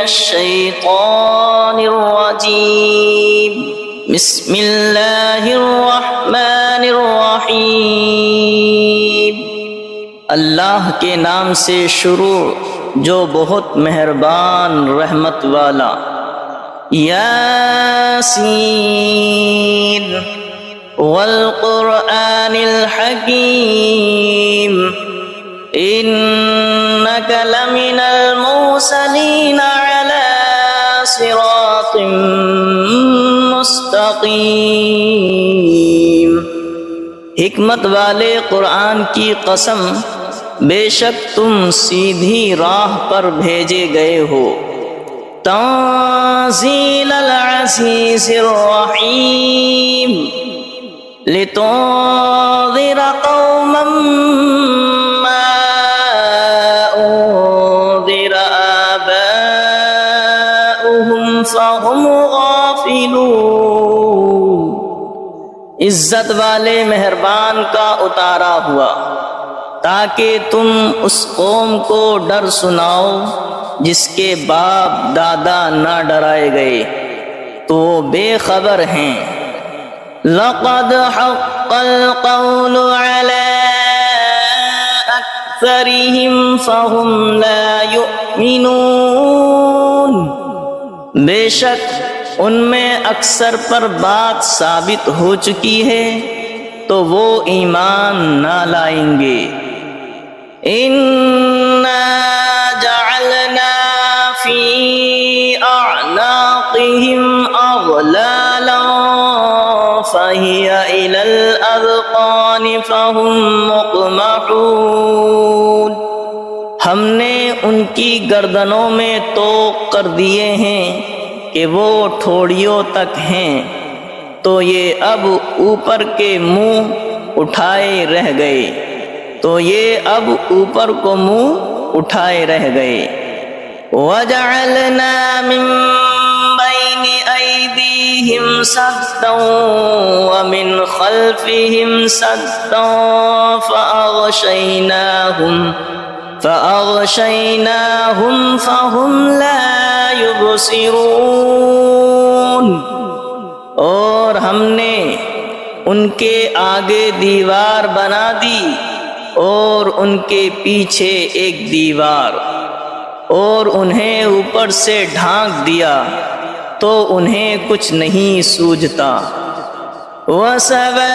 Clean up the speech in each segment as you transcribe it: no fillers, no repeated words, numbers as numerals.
الشیطان الرجیم بسم اللہ الرحمن الرحیم اللہ کے نام سے شروع جو بہت مہربان رحمت والا۔ یاسین والقرآن الحکیم انک لمن المرسلین علی صراط مستقیم۔ حکمت والے قرآن کی قسم، بے شک تم سیدھی راہ پر بھیجے گئے ہو۔ تنزیل العزیز الرحیم لتنذر قوما ما انذر آباؤهم فهم غافلون۔ عزت والے مہربان کا اتارا ہوا تاکہ تم اس قوم کو ڈر سناؤ جس کے باپ دادا نہ ڈرائے گئے تو وہ بے خبر ہیں۔ لقد حق القول على اکثرهم فهم لا يؤمنون۔ بے شک ان میں اکثر پر بات ثابت ہو چکی ہے تو وہ ایمان نہ لائیں گے۔ اِنَّا جَعَلْنَا فِي أَعْنَاقِهِمْ أَغْلَالًا فَهِيَ إِلَى الْأَذْقَانِ فَهُمْ مُقْمَحُونَ۔ ہم نے ان کی گردنوں میں طوق کر دیے ہیں کہ وہ ٹھوڑیوں تک ہیں، تو یہ اب اوپر کے منہ اٹھائے رہ گئے، تو یہ اب اوپر کو منہ اٹھائے رہ گئے۔ وَجَعَلْنَا مِن بَيْنِ أَيْدِيهِمْ سَدًّا وَمِنْ خَلْفِهِمْ سَدًّا فَأَغْشَيْنَاهُمْ فَهُمْ لَا يُبْصِرُونَ۔ اور ہم نے ان کے آگے دیوار بنا دی اور ان کے پیچھے ایک دیوار، اور انہیں اوپر سے ڈھانک دیا تو انہیں کچھ نہیں سوجھتا۔ وَسَوَاءٌ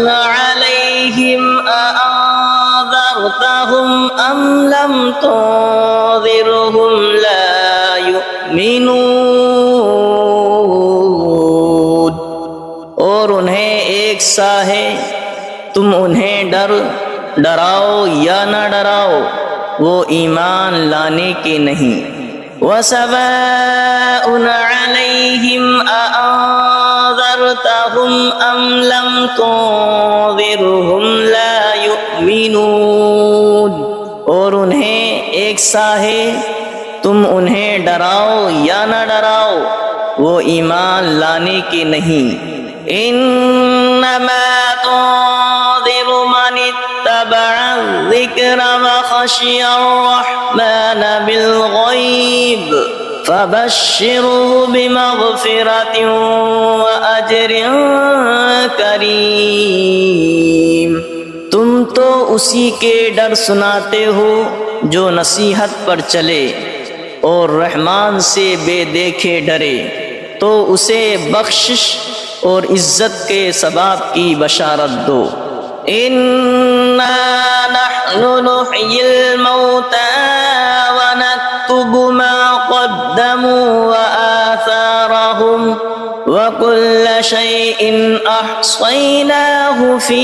عَلَيْهِمْ أَأَنذَرْتَهُمْ أَمْ لَمْ تُنذِرْهُمْ لَا يُؤْمِنُونَ۔ اور انہیں ایک سا ہے، تم انہیں ڈراؤ یا نہ ڈراؤ، وہ ایمان لانے کے نہیں۔ وَسَوَاءٌ عَلَيْهِمْ أَأَنذَرْتَهُمْ أَمْ لَمْ تُنذِرْهُمْ لَا يُؤْمِنُونَ۔ اور انہیں ایک سا ہے، تم انہیں ڈراؤ یا نہ ڈراؤ، وہ ایمان لانے کے نہیں۔ انما تنذر من اتبع الذکر وخشی الرحمن بالغیب فبشره بمغفرة وأجر کریم۔ تم تو اسی کے ڈر سناتے ہو جو نصیحت پر چلے اور رحمان سے بے دیکھے ڈرے، تو اسے بخشش اور عزت کے ثواب کی بشارت دو۔ اِنَّا نَحْنُ نُحْيِي الْمَوْتَى وَنَكْتُبُ مَا قَدَّمُوا وَآثَارَهُمْ وَكُلَّ شَيْءٍ أَحْصَيْنَاهُ فِي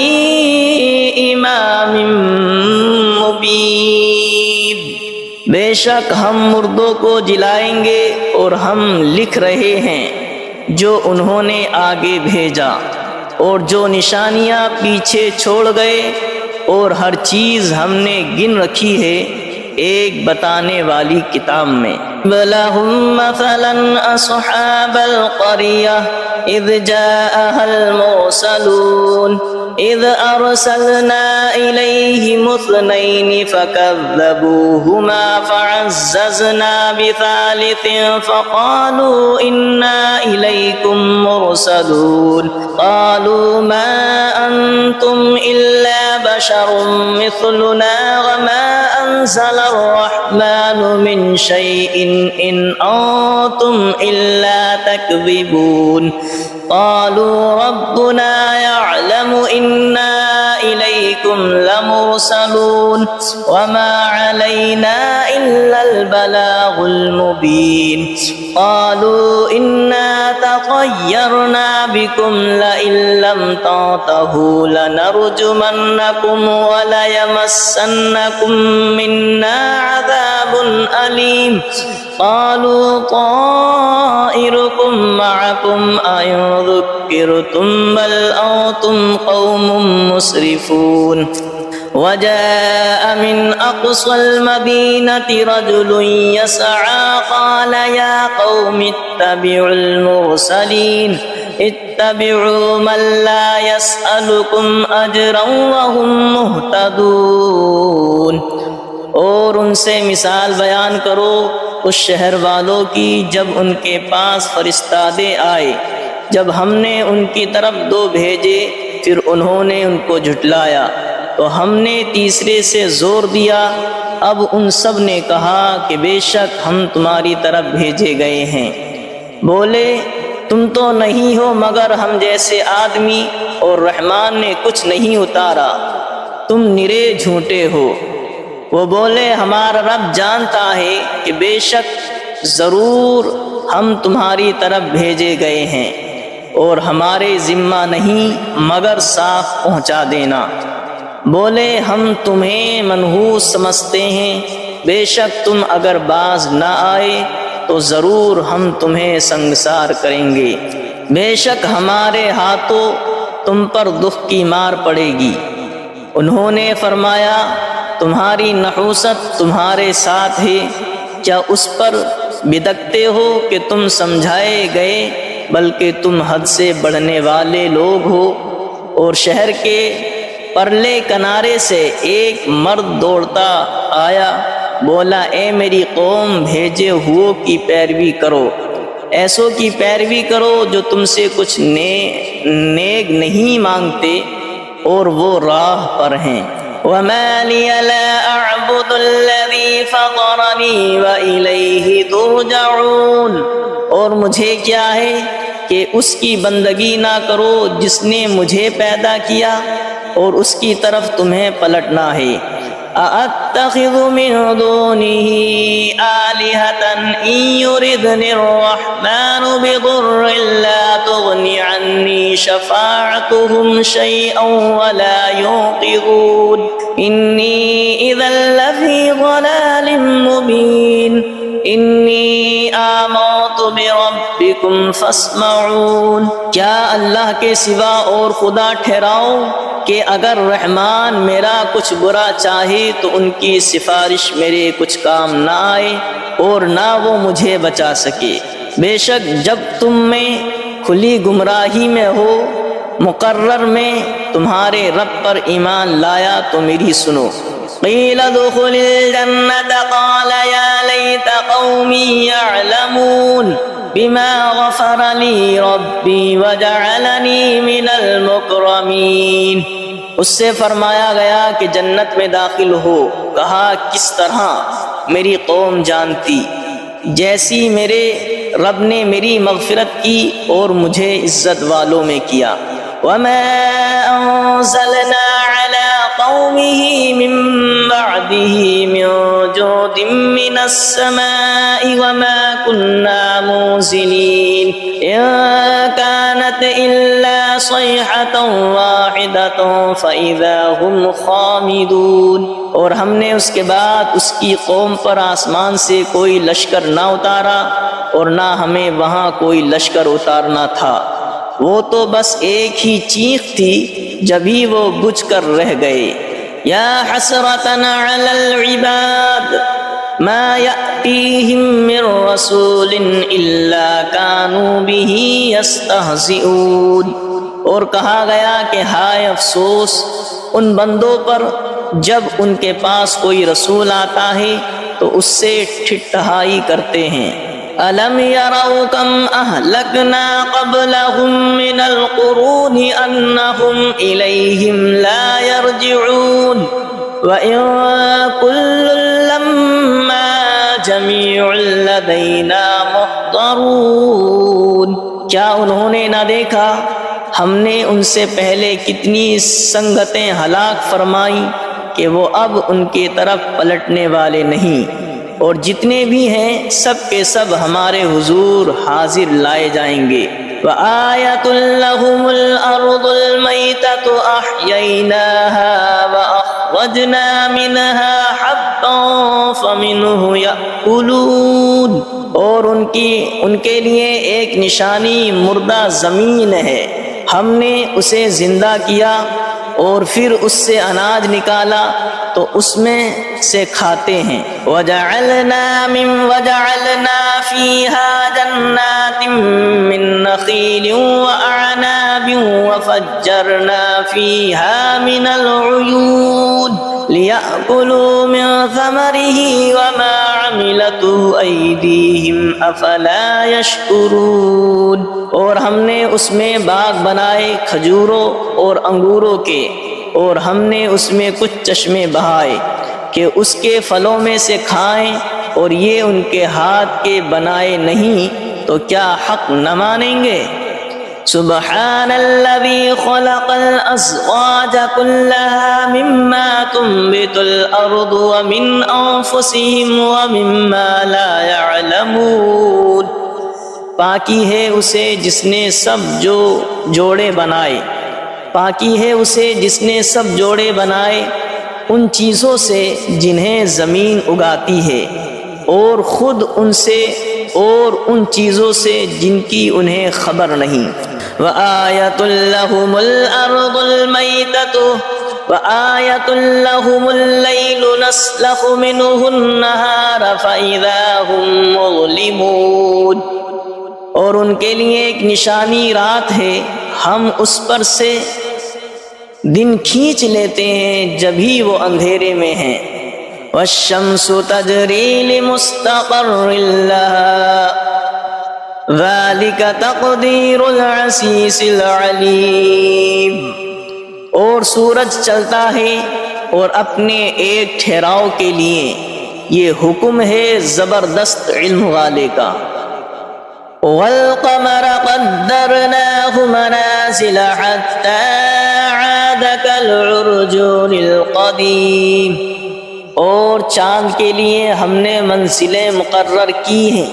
إِمَامٍ مُبِينٍ۔ بے شک ہم مردوں کو جلائیں گے اور ہم لکھ رہے ہیں جو انہوں نے آگے بھیجا اور جو نشانیاں پیچھے چھوڑ گئے، اور ہر چیز ہم نے گن رکھی ہے ایک بتانے والی کتاب میں۔ وَلَهُمْ مَثَلًا أَصْحَابَ الْقَرْيَةِ إِذْ جَاءَهَا الْمُرْسَلُونَ إذ أرسلنا إليهم اثنين فكذبوهما فعززنا بثالث فقالوا إنا إليكم مرسلون قالوا ما أنتم إلا بشر مثلنا وما أنزل الرحمن من شيء إن أنتم إلا تكذبون قالوا ربنا يعلم إنا إليكم لمرسلون وما علينا إلا البلاغ المبين قالوا إنا تطيرنا بكم لئن لم تنتهوا لنرجمنكم وليمسنكم منا عذاب أليم قالوا طائركم معكم أئن ذكرتم بل أنتم قوم مسرفون وجاء من أقصى المدينة رجل يسعى قال يا قوم اتبعوا المرسلين اتبعوا من لا يسألكم أجرا وهم مهتدون اور ان سے مثال بیان کرو اس شہر والوں کی جب ان کے پاس فرستادے آئے، جب ہم نے ان کی طرف دو بھیجے پھر انہوں نے ان کو جھٹلایا تو ہم نے تیسرے سے زور دیا۔ اب ان سب نے کہا کہ بے شک ہم تمہاری طرف بھیجے گئے ہیں۔ بولے تم تو نہیں ہو مگر ہم جیسے آدمی اور رحمان نے کچھ نہیں اتارا، تم نرے جھوٹے ہو۔ وہ بولے ہمارا رب جانتا ہے کہ بے شک ضرور ہم تمہاری طرف بھیجے گئے ہیں اور ہمارے ذمہ نہیں مگر صاف پہنچا دینا۔ بولے ہم تمہیں منحوس سمجھتے ہیں، بے شک تم اگر باز نہ آئے تو ضرور ہم تمہیں سنگسار کریں گے، بے شک ہمارے ہاتھوں تم پر دکھ کی مار پڑے گی۔ انہوں نے فرمایا تمہاری نحوست تمہارے ساتھ ہے، کیا اس پر بدکتے ہو کہ تم سمجھائے گئے، بلکہ تم حد سے بڑھنے والے لوگ ہو۔ اور شہر کے پرلے کنارے سے ایک مرد دوڑتا آیا، بولا اے میری قوم بھیجے ہوئوں کی پیروی کرو، ایسوں کی پیروی کرو جو تم سے کچھ نیک نہیں مانگتے اور وہ راہ پر ہیں۔ وَمَا لِيَ لَا أَعْبُدُ الَّذِي فَطَرَنِي وَإِلَيْهِ تُرْجَعُونَ، اور مجھے کیا ہے کہ اس کی بندگی نہ کرو جس نے مجھے پیدا کیا اور اس کی طرف تمہیں پلٹنا ہے۔ أَأَتَّخِذُ مِن دُونِهِ آلِهَةً إِن يُرِدْنِ الرَّحْمَنُ بِضُرٍّ لَّا تُغْنِ عَنِّي شَفَاعَتُهُمْ شَيْئًا وَلَا يُنقِذُونِ إِنِّي إِذًا لَّفِي ضَلَالٍ مُّبِينٍ إِنِّي آمَنتُ بِرَبِّكُمْ فَاسْمَعُونِ، کیا اللہ کے سوا اور خدا ٹھہراؤ کہ اگر رحمان میرا کچھ برا چاہے تو ان کی سفارش میرے کچھ کام نہ آئے اور نہ وہ مجھے بچا سکے۔ بے شک جب تم میں کھلی گمراہی میں ہو مقرر میں تمہارے رب پر ایمان لایا تو میری سنو۔ قیل ادخل الجنة قال یا لیت قومی یعلمون بما غفر لی ربی وجعلنی من المکرمین، اس سے فرمایا گیا کہ جنت میں داخل ہو، کہا کس طرح میری قوم جانتی، جیسی میرے رب نے میری مغفرت کی اور مجھے عزت والوں میں کیا۔ وما انزلنا على قومه من بعده من جود من السماء وما كنا منزلين إن كانت إلا صيحة واحدة فإذا هم خامدون، اور ہم نے اس کے بعد اس کی قوم پر آسمان سے کوئی لشکر نہ اتارا اور نہ ہمیں وہاں کوئی لشکر اتارنا تھا، وہ تو بس ایک ہی چیخ تھی جبھی وہ بجھ کر رہ گئے۔ یا حسرتنا علی العباد ما یأتیہم من رسول الا کانوا به یستہزئون، اور کہا گیا کہ ہائے افسوس ان بندوں پر جب ان کے پاس کوئی رسول آتا ہے تو اس سے ٹھٹھائی کرتے ہیں۔ أَلَمْ يَرَوْا كَمْ أَهْلَكْنَا قَبْلَهُمْ مِنَ الْقُرُونِ أَنَّهُمْ إِلَيْهِمْ لَا يَرْجِعُونَ وَإِن كُلٌّ لَّمَّا جَمِيعٌ لَّدَيْنَا مُحْضَرُونَ۔ کیا انہوں نے نہ دیکھا ہم نے ان سے پہلے کتنی سنگتیں ہلاک فرمائیں کہ وہ اب ان کی طرف پلٹنے والے نہیں، اور جتنے بھی ہیں سب کے سب ہمارے حضور حاضر لائے جائیں گے۔ وَآيَةٌ لَّهُمُ الْأَرْضُ الْمَيْتَةُ أَحْيَيْنَاهَا وَأَخْرَجْنَا مِنْهَا حَبًّا فَمِنْهُ يَأْكُلُونَ۔ اور ان کے لیے ایک نشانی مردہ زمین ہے، ہم نے اسے زندہ کیا اور پھر اس سے اناج نکالا تو اس میں سے کھاتے ہیں۔ وَجَعَلْنَا فِيهَا جَنَّاتٍ مِّن نَّخِيلٍ وَأَعْنَابٍ وَفَجَّرْنَا فِيهَا مِنَ الْعُيُونِ لِيَأْكُلُوا مِن ثَمَرِهِ وَمَا عَمِلَتْهُ أَيْدِيهِمْ أَفَلَا يَشْكُرُونَ۔ اور ہم نے اس میں باغ بنائے کھجوروں اور انگوروں کے، اور ہم نے اس میں کچھ چشمے بہائے کہ اس کے پھلوں میں سے کھائیں، اور یہ ان کے ہاتھ کے بنائے نہیں تو کیا حق نہ مانیں گے؟ سبحان الذي خلق الأزواج كلها مما تنبت الأرض ومن أنفسهم ومما لا يعلمون۔ پاکی ہے اسے جس نے سب جوڑے بنائے، پاکی ہے اسے جس نے سب جوڑے بنائے ان چیزوں سے جنہیں زمین اگاتی ہے، اور خود ان سے اور ان چیزوں سے جن کی انہیں خبر نہیں۔ وَآيَةٌ لَّهُمُ الْأَرْضُ الْمَيْتَةُ وَآيَةٌ لَّهُمُ اللَّيْلُ نَسْلَخُ مِنْهُ النَّهَارَ فَإِذَا هُمْ مُظْلِمُونَ۔ اور ان کے لیے ایک نشانی رات ہے، ہم اس پر سے دن کھینچ لیتے ہیں جبھی وہ اندھیرے میں ہیں۔ وَالشَّمْسُ تَجْرِي لِمُسْتَقَرٍّ لَّهَا ذَلِكَ تَقْدِيرُ الْعَزِيزِ الْعَلِيمِ۔ اور سورج چلتا ہے اور اپنے ایک ٹھہراؤ کے لیے، یہ حکم ہے زبردست علم والے کا۔ وَالْقَمَرَ قَدَّرْنَاهُ مَنَازِلَ حَتَّى عَادَ كَالْعُرْجُونِ الْقَدِيمِ۔ اور چاند کے لیے ہم نے منزلیں مقرر کی ہیں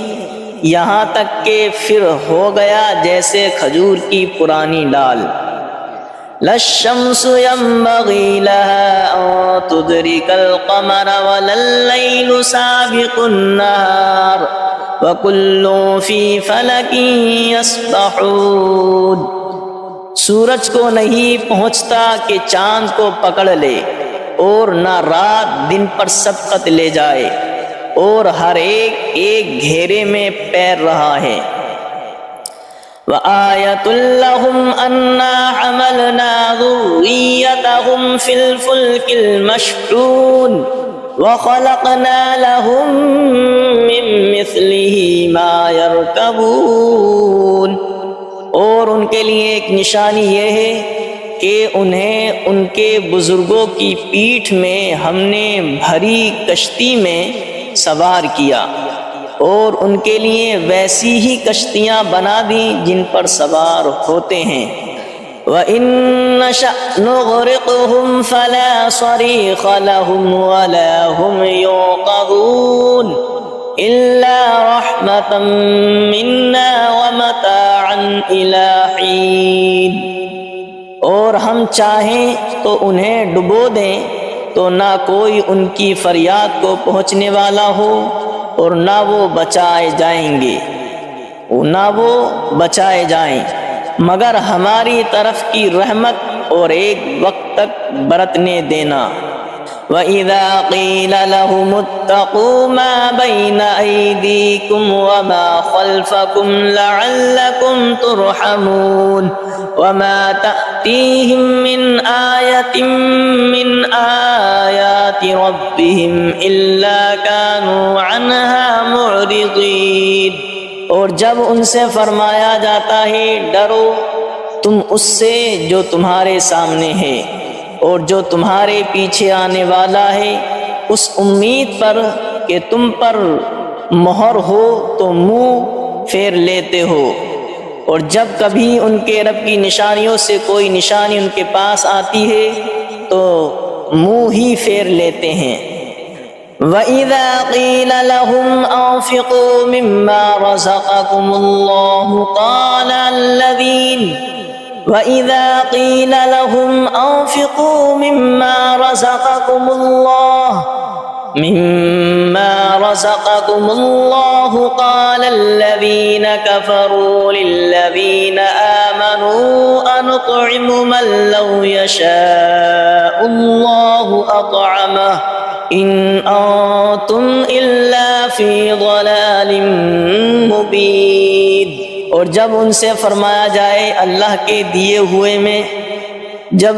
یہاں تک کہ پھر ہو گیا جیسے کھجور کی پرانی ڈال۔ لَا الشَّمْسُ يَنبَغِي لَهَا أَن تُدْرِكَ الْقَمَرَ وَلَا اللَّيْلُ سَابِقُ النَّهَارِ وَكُلٌّ فِي فَلَكٍ يَسْبَحُونَ۔ سورج کو نہیں پہنچتا کہ چاند کو پکڑ لے، اور نہ رات دن پر سبقت لے جائے، اور ہر ایک گھیرے میں پیر رہا ہے۔ وَآيَةٌ لَّهُمْ أَنَّا حَمَلْنَا ذُرِّيَّتَهُمْ فِي الْفُلْكِ الْمَشْحُونِ وَخَلَقْنَا لَهُم مِّن مِّثْلِهِ مَا يَرْكَبُونَ۔ اور ان کے لیے ایک نشانی یہ ہے کہ انہیں ان کے بزرگوں کی پیٹھ میں ہم نے بھری کشتی میں سوار کیا، اور ان کے لیے ویسی ہی کشتیاں بنا دیں جن پر سوار ہوتے ہیں۔ وَإِن نَّشَأْ نُغْرِقْهُمْ فَلَا صَرِيخَ لَهُمْ وَلَا هُمْ يُنقَذُونَ إِلَّا رَحْمَةً مِّنَّا وَمَتَاعًا إِلَىٰ حِينٍ۔ اور ہم چاہیں تو انہیں ڈبو دیں تو نہ کوئی ان کی فریاد کو پہنچنے والا ہو، اور نہ وہ بچائے جائیں مگر ہماری طرف کی رحمت اور ایک وقت تک برتنے دینا۔ وَإِذَا قِيلَ لَهُمُ اتَّقُوا مَا بَيْنَ أَيْدِيكُمْ وَمَا خَلْفَكُمْ لَعَلَّكُمْ تُرْحَمُونَ وَمَا تَأْتِيهِمْ مِنْ آيَةٍ مِنْ آيَاتِ رَبِّهِمْ إِلَّا كَانُوا عَنْهَا مُعْرِضِينَ۔ اور جب ان سے فرمایا جاتا ہے ڈرو تم اس سے جو تمہارے سامنے ہے اور جو تمہارے پیچھے آنے والا ہے، اس امید پر کہ تم پر مہر ہو تو منہ پھیر لیتے ہو، اور جب کبھی ان کے رب کی نشانیوں سے کوئی نشانی ان کے پاس آتی ہے تو منہ ہی پھیر لیتے ہیں۔ وَإِذَا قِيلَ لَهُمْ أَنفِقُوا مِمَّا رَزَقَكُمُ اللَّهُ وَإِذَا قِيلَ لَهُمْ أَنفِقُوا مِمَّا رَزَقَكُمُ اللَّهُ قَالَ الَّذِينَ كَفَرُوا لِلَّذِينَ آمَنُوا أَنُطْعِمُ مَن لَّوْ يَشَاءُ اللَّهُ أَطْعَمَهُ إِنْ أَنتُمْ إِلَّا فِي ضَلَالٍ مُّبِينٍ۔ اور جب ان سے فرمایا جائے اللہ کے دیے ہوئے میں جب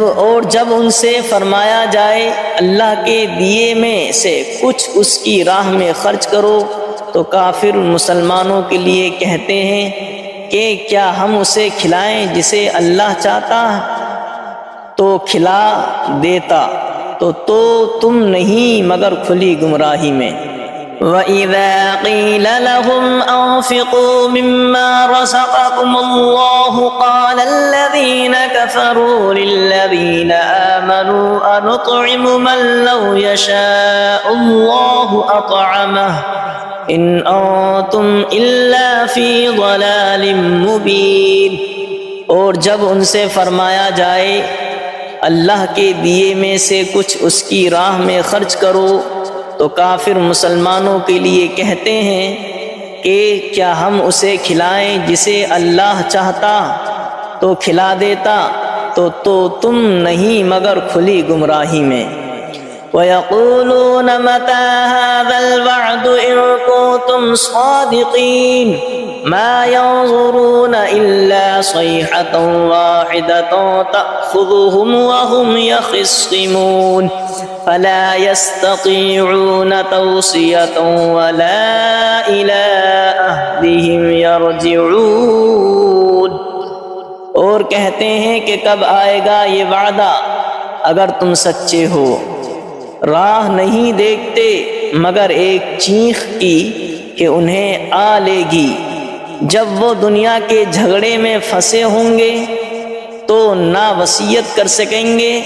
ان سے فرمایا جائے اللہ کے دیے میں سے کچھ اس کی راہ میں خرچ کرو تو کافر مسلمانوں کے لیے کہتے ہیں کہ کیا ہم اسے کھلائیں جسے اللہ چاہتا تو کھلا دیتا، تو تم نہیں مگر کھلی گمراہی میں۔ وَإِذَا قِيلَ لَهُمْ أَنفِقُوا مِمَّا رَزَقَكُمُ اللَّهُ قَالَ الَّذِينَ كَفَرُوا لِلَّذِينَ آمَنُوا أَنُطْعِمُ مَن لَّوْ يَشَاءُ اللَّهُ أَطْعَمَهُ إِنْ أَنتُمْ إِلَّا فِي ضَلَالٍ مُّبِينٍ۔ اور جب ان سے فرمایا جائے اللہ کے دیے میں سے کچھ اس کی راہ میں خرچ کرو تو کافر مسلمانوں کے لیے کہتے ہیں کہ کیا ہم اسے کھلائیں جسے اللہ چاہتا تو کھلا دیتا، تو تم نہیں مگر کھلی گمراہی میں۔ وَيَقُولُونَ مَتَىٰ هَٰذَا الْوَعْدُ إِن كُنتُمْ صَادِقِينَ مَا يَنظُرُونَ إِلَّا صَيْحَةً وَاحِدَةً تَأْخُذُهُمْ وَهُمْ يَخِصِّمُونَ فَلَا يَسْتَطِيعُونَ تَوْصِيَةً وَلَا إِلَىٰ أَهْلِهِمْ يَرْجِعُونَ۔ اور کہتے ہیں کہ کب آئے گا یہ وعدہ اگر تم سچے ہو، راہ نہیں دیکھتے مگر ایک چیخ کی کہ انہیں آ لے گی، جب وہ دنیا کے جھگڑے میں پھنسے ہوں گے تو نہ وصیت کر سکیں گے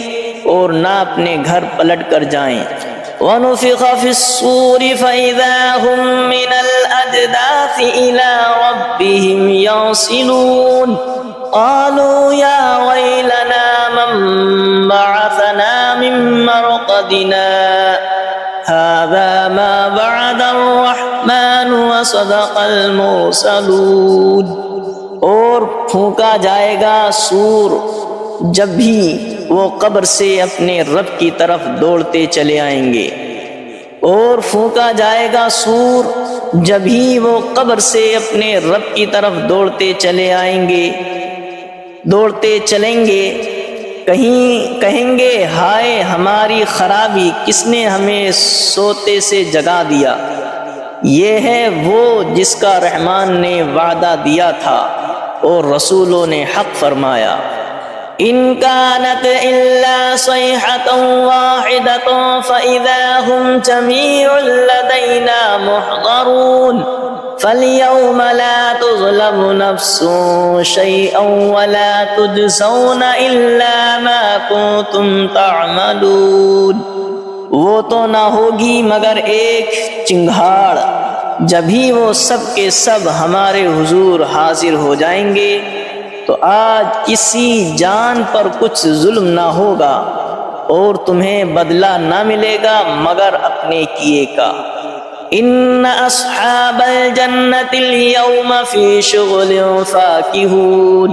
اور نہ اپنے گھر پلٹ کر جائیں۔ وَنُفِخَ فِي الصُّورِ فَإِذَا هُم مِّنَ الْأَجْدَاثِ إِلَىٰ رَبِّهِمْ يَنسِلُونَ قَالُوا يَا وَيْلَنَا مَن بَعَثَنَا مِن مَّرْقَدِنَا هَٰذَا مَا وَعَدَ الرَّحْمَٰنُ وَصَدَقَ الْمُرْسَلُونَ۔ اور پھونکا جائے گا سور جب بھی وہ قبر سے اپنے رب کی طرف دوڑتے چلے آئیں گے، اور پھونکا جائے گا سور جب ہی وہ قبر سے اپنے رب کی طرف دوڑتے چلیں گے، کہیں گے ہائے ہماری خرابی، کس نے ہمیں سوتے سے جگا دیا۔ یہ ہے وہ جس کا رحمان نے وعدہ دیا تھا اور رسولوں نے حق فرمایا۔ إِن كَانَتْ إِلَّا صَيْحَةً وَاحِدَةً فَإِذَا هُمْ جَمِيعٌ لَّدَيْنَا مُحْضَرُونَ فَالْيَوْمَ لَا تُظْلَمُ نَفْسٌ شَيْئًا وَلَا تُجْزَوْنَ إِلَّا مَا كُنتُمْ تَعْمَلُونَ۔ وہ تو نہ ہوگی مگر ایک چنگھاڑ، جبھی وہ سب کے سب ہمارے حضور حاضر ہو جائیں گے تو آج کسی جان پر کچھ ظلم نہ ہوگا اور تمہیں بدلہ نہ ملے گا مگر اپنے کیے کا۔ ان اصحاب الجنة اليوم في شغل فاكهون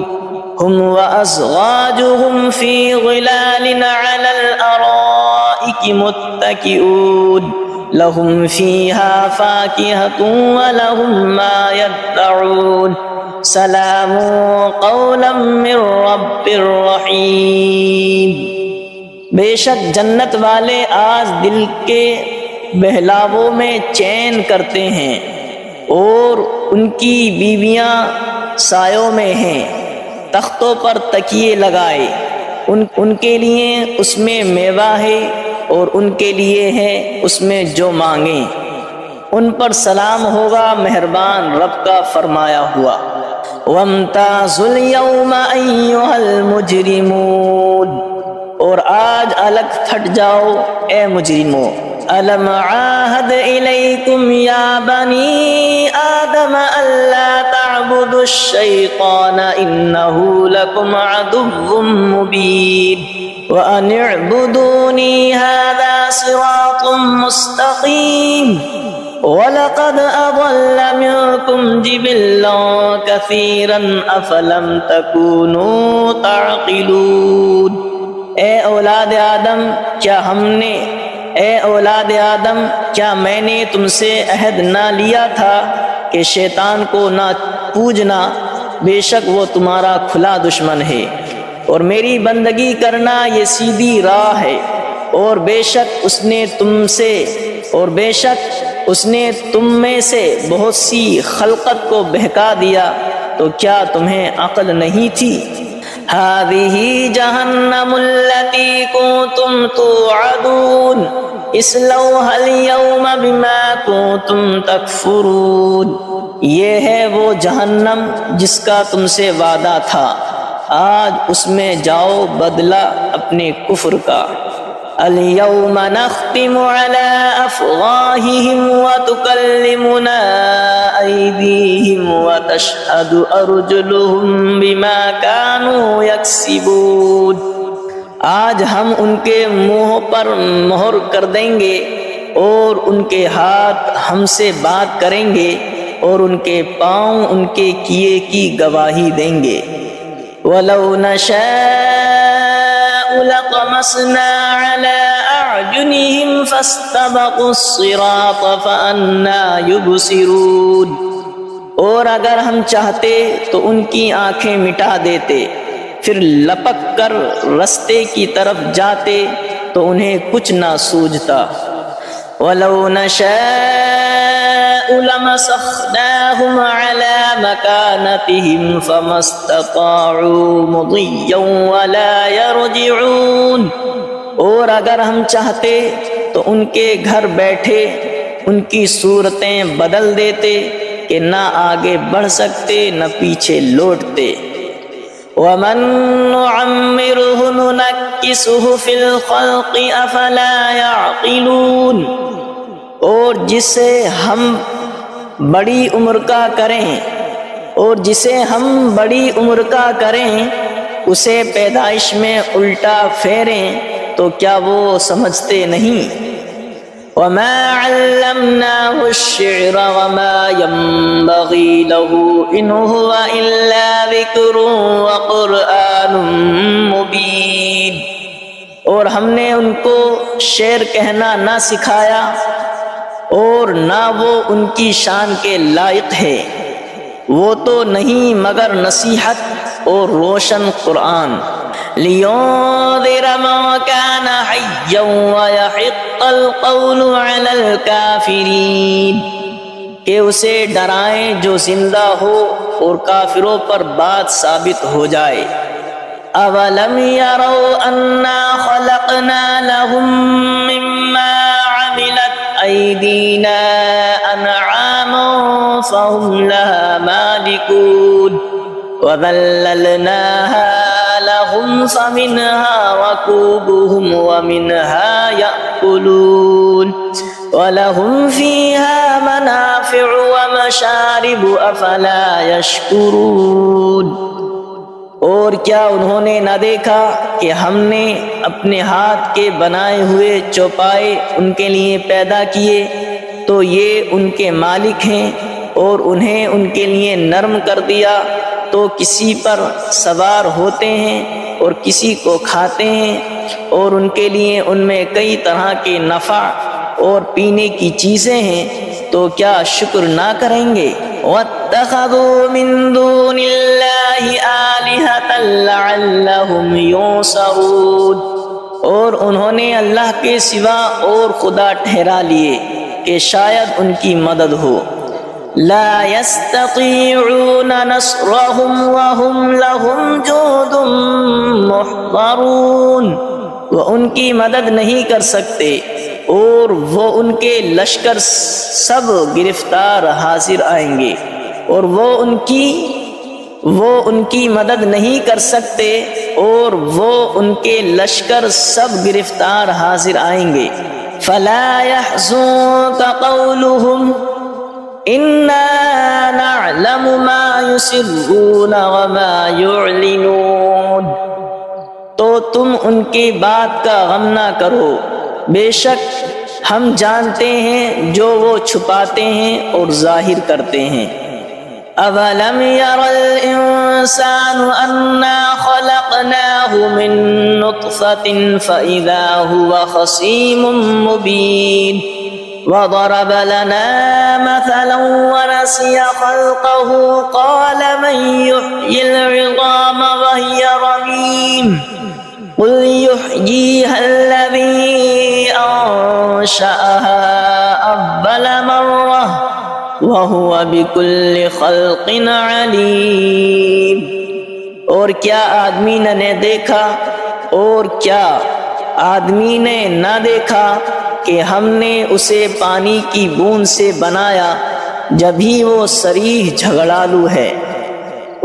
هم وازواجهم في ظلال على الارائك الارائك متكئون لهم فيها فاكهة ولهم ما يدعون سلام قولا من رب رحیم۔ بے شک جنت والے آج دل کے بہلاووں میں چین کرتے ہیں، اور ان کی بیویاں سایوں میں ہیں، تختوں پر تکیے لگائے، ان کے لیے اس میں میوہ ہے اور ان کے لیے ہے اس میں جو مانگیں، ان پر سلام ہوگا مہربان رب کا فرمایا ہوا۔ وَامْتَازُوا الْيَوْمَ أَيُّهَا الْمُجْرِمُونَ، اور آج الگ پھٹ جاؤ اے مجرموں۔ أَلَمْ عَاهَدْ إِلَيْكُمْ يَا بَنِي آدَمَ أَلَّا تَعْبُدُوا الشَّيْطَانَ إِنَّهُ لَكُمْ عَدُوٌّ مُّبِينٌ وَأَنِ اعْبُدُونِي هَذَا صِرَاطٌ مُّسْتَقِيمٌ وَلَقَدْ أَضَلَّ مِنكُمْ جِبِلًّا كَثِيرًا أَفَلَمْ تَكُونُوا تَعْقِلُونَ۔ اے اولاد آدم کیا میں نے تم سے عہد نہ لیا تھا کہ شیطان کو نہ پوجنا، بے شک وہ تمہارا کھلا دشمن ہے، اور میری بندگی کرنا یہ سیدھی راہ ہے، اور بے شک اس نے تم میں سے بہت سی خلقت کو بہکا دیا، تو کیا تمہیں عقل نہیں تھی؟ هذه جہنم التي كنتم توعدون اصلوها اليوم بما كنتم تکفرون، یہ ہے وہ جہنم جس کا تم سے وعدہ تھا، آج اس میں جاؤ بدلہ اپنے کفر کا۔ اليوم نختم على أفواههم وتكلمنا أيديهم وتشهد أرجلهم بما كانوا يكسبون، آج ہم ان کے منہ پر مہر کر دیں گے، اور ان کے ہاتھ ہم سے بات کریں گے، اور ان کے پاؤں ان کے کیے کی گواہی دیں گے۔ وَلَوْ نَشَاءُ لَطَمَسْنَا عَلَىٰ أَعْيُنِهِمْ فَاسْتَبَقُوا الصِّرَاطَ فَأَنَّىٰ يُبْصِرُونَ، اور اگر ہم چاہتے تو ان کی آنکھیں مٹا دیتے، پھر لپک کر رستے کی طرف جاتے تو انہیں کچھ نہ سوجھتا۔ وَلَوْ نَشَاءُ لَمَسَخْنَاهُمْ عَلَىٰ مَكَانَتِهِمْ فَمَا اسْتَطَاعُوا مُضِيًّا وَلَا يَرْجِعُونَ، اور اگر ہم چاہتے تو ان کے گھر بیٹھے ان کی صورتیں بدل دیتے کہ نہ آگے بڑھ سکتے نہ پیچھے لوٹتے۔ وَمَن نُّعَمِّرْهُ نُنَكِّسْهُ فِي الْخَلْقِ أَفَلَا يَعْقِلُونَ، اور جسے ہم بڑی عمر کا کریں اسے پیدائش میں الٹا پھیریں تو کیا وہ سمجھتے نہیں؟ وَمَا عَلَّمْنَاهُ الشِّعْرَ وَمَا يَنبَغِي لَهُ إِنْ هُوَ إِلَّا ذِكْرٌ وَقُرْآنٌ مُبِينٌ، اور ہم نے ان کو شعر کہنا نہ سکھایا، اور نہ وہ ان کی شان کے لائق ہے، وہ تو نہیں مگر نصیحت اور روشن قرآن۔ لِيُنذِرَ مَن كَانَ حَيًّا وَيَحِقَّ الْقَوْلُ عَلَى الْكَافِرِينَ، کہ اسے ڈرائیں جو زندہ ہو اور کافروں پر بات ثابت ہو جائے۔ أَوَلَمْ يَرَوْا أَنَّا خَلَقْنَا لَهُم مِّمَّا عَمِلَتْ أَيْدِينَا أَنْعَامًا فَهُمْ لَهَا مَالِكُونَ وَذَلَّلْنَاهَا لَهُمْ فَمِنْهَا رَكُوبُهُمْ وَمِنْهَا يَأْكُلُونَ وَلَهُمْ فِيهَا مَنَافِعُ وَمَشَارِبُ أَفَلَا يَشْكُرُونَ، اور کیا انہوں نے نہ دیکھا کہ ہم نے اپنے ہاتھ کے بنائے ہوئے چوپائے ان کے لیے پیدا کیے، تو یہ ان کے مالک ہیں، اور انہیں ان کے لیے نرم کر دیا تو کسی پر سوار ہوتے ہیں اور کسی کو کھاتے ہیں، اور ان کے لیے ان میں کئی طرح کے نفع اور پینے کی چیزیں ہیں، تو کیا شکر نہ کریں گے؟ وَاتَّخَذُوا مِن دُونِ اللَّهِ آلِهَةً لَعَلَّهُمْ يُنصَرُونَ، اور انہوں نے اللہ کے سوا اور خدا ٹھہرا لیے کہ شاید ان کی مدد ہو۔ لا يستطيعون نصرهم وهم لهم جند محضرون، وہ ان کی مدد نہیں کر سکتے اور وہ ان کے لشکر سب گرفتار حاضر آئیں گے، اور وہ ان کی مدد نہیں کر سکتے اور وہ ان کے لشکر سب گرفتار حاضر آئیں گے۔ فلا يحزنك قولهم انا نعلم ما يسرون وما يعلنون، تو تم ان کی بات کا غم نہ کرو، بے شک ہم جانتے ہیں جو وہ چھپاتے ہیں اور ظاہر کرتے ہیں۔ اولم ير الانسان انا خلقناه من نطفة فاذا هو خصيم مبين، وضرب لنا مثلا ونسي خلقه قال من يحيي العظام وهي رميم قل يحييها الذي أنشأها أول مرة وهو بكل خلق عليم، اور کیا آدمی نے دیکھا اور کیا آدمی نے نہ دیکھا کہ ہم نے اسے پانی کی بوند سے بنایا جبھی وہ صریح جھگڑالو ہے،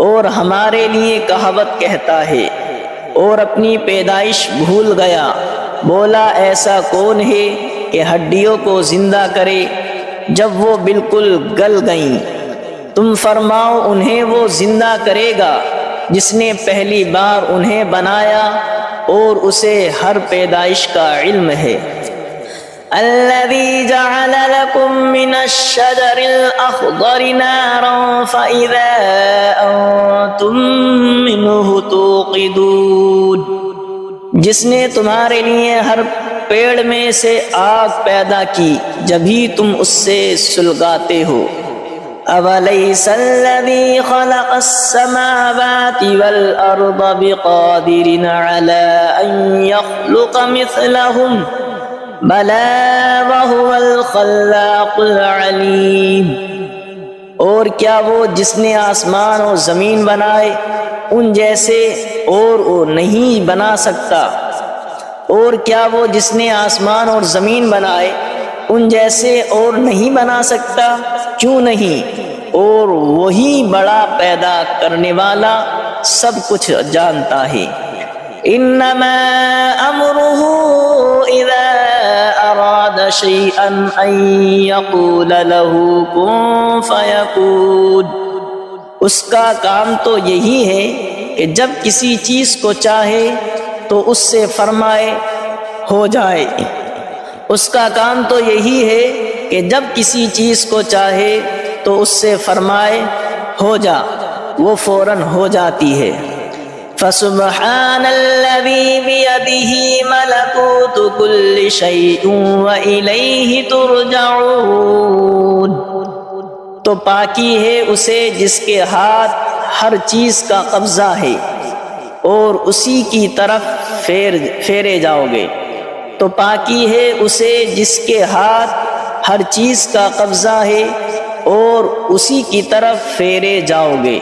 اور ہمارے لیے کہاوت کہتا ہے اور اپنی پیدائش بھول گیا، بولا ایسا کون ہے کہ ہڈیوں کو زندہ کرے جب وہ بالکل گل گئیں؟ تم فرماؤ انہیں وہ زندہ کرے گا جس نے پہلی بار انہیں بنایا اور اسے ہر پیدائش کا علم ہے۔ الذي جعل لكم من الشجر الأخضر نارا فإذا أنتم منه توقدون، جس نے تمہارے لیے ہر پیڑ میں سے آگ پیدا کی جبھی تم اس سے سلگاتے ہو۔ أَوَلَيْسَ الَّذِي خَلَقَ السَّمَاوَاتِ وَالْأَرْضَ بِقَادِرٍ عَلَىٰ أَن يَخْلُقَ مِثْلَهُمْ بَلَىٰ وَهُوَ الْخَلَّاقُ الْعَلِيمُ، اور کیا وہ جس نے آسمان اور زمین بنائے ان جیسے اور وہ نہیں بنا سکتا؟ اور کیا وہ جس نے آسمان اور زمین بنائے ان جیسے اور نہیں بنا سکتا؟ کیوں نہیں، اور وہی بڑا پیدا کرنے والا سب کچھ جانتا ہے۔ انما امره اذا اراد شيئا ان يقول له كن فيكون، اس کا کام تو یہی ہے کہ جب کسی چیز کو چاہے تو اس سے فرمائے ہو جائے۔ اس کا کام تو یہی ہے کہ جب کسی چیز کو چاہے تو اس سے فرمائے ہو جا، وہ فوراً ہو جاتی ہے۔ فسبحان الذي بيده ملكوت كل شيء وإليه ترجعون، تو پاکی ہے اسے جس کے ہاتھ ہر چیز کا قبضہ ہے اور اسی کی طرف پھیرے جاؤ گے۔ تو پاکی ہے اسے جس کے ہاتھ ہر چیز کا قبضہ ہے اور اسی کی طرف پھیرے جاؤ گے۔